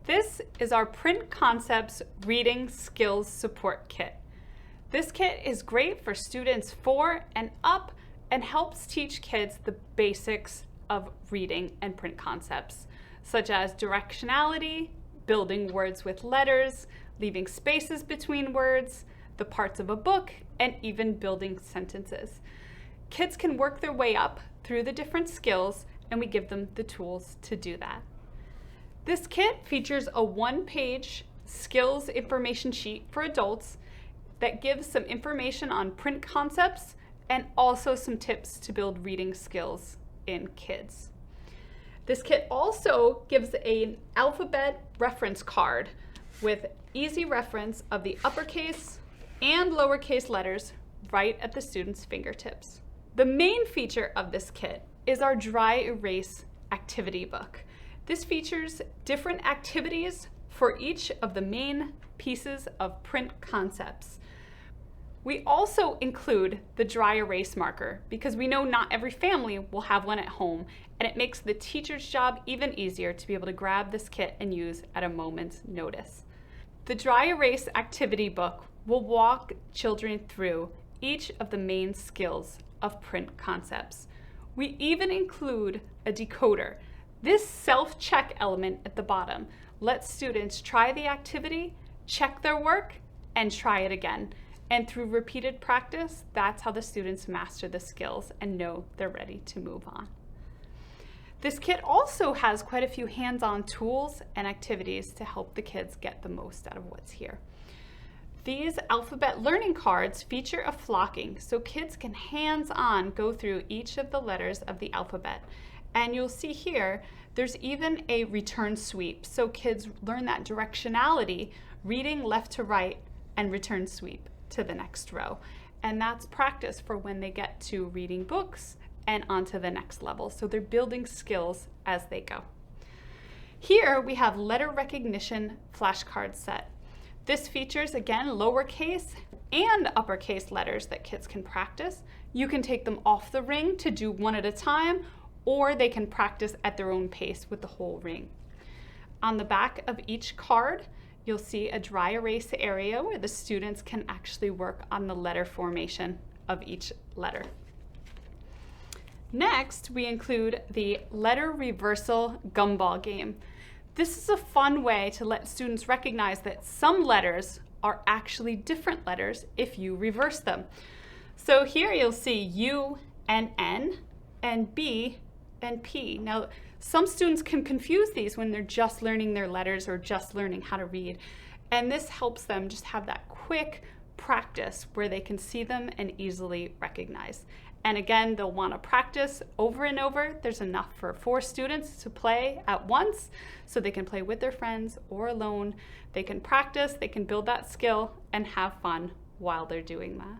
This is our Print Concepts Reading Skills Support Kit. This kit is great for students 4 and up and helps teach kids the basics of reading and print concepts, such as directionality, building words with letters, leaving spaces between words, the parts of a book, and even building sentences. Kids can work their way up through the different skills, and we give them the tools to do that. This kit features a 1-page skills information sheet for adults that gives some information on print concepts and also some tips to build reading skills in kids. This kit also gives an alphabet reference card with easy reference of the uppercase and lowercase letters right at the student's fingertips. The main feature of this kit is our dry erase activity book. This features different activities for each of the main pieces of print concepts. We also include the dry erase marker because we know not every family will have one at home, and it makes the teacher's job even easier to be able to grab this kit and use at a moment's notice. The dry erase activity book will walk children through each of the main skills of print concepts. We even include a decoder. This self-check element at the bottom lets students try the activity, check their work, and try it again. And through repeated practice, that's how the students master the skills and know they're ready to move on. This kit also has quite a few hands-on tools and activities to help the kids get the most out of what's here. These alphabet learning cards feature a flocking, so kids can hands-on go through each of the letters of the alphabet. And you'll see here, there's even a return sweep, so kids learn that directionality, reading left to right, and return sweep to the next row. And that's practice for when they get to reading books and onto the next level. So they're building skills as they go. Here we have letter recognition flashcard set. This features, again, lowercase and uppercase letters that kids can practice. You can take them off the ring to do one at a time, or they can practice at their own pace with the whole ring. On the back of each card, you'll see a dry erase area where the students can actually work on the letter formation of each letter. Next, we include the letter reversal gumball game. This is a fun way to let students recognize that some letters are actually different letters if you reverse them. So here you'll see U and N and B and P. Now, some students can confuse these when they're just learning their letters or just learning how to read. And this helps them just have that quick practice where they can see them and easily recognize. And again, they'll want to practice over and over. There's enough for 4 students to play at once, so they can play with their friends or alone. They can practice, they can build that skill and have fun while they're doing that.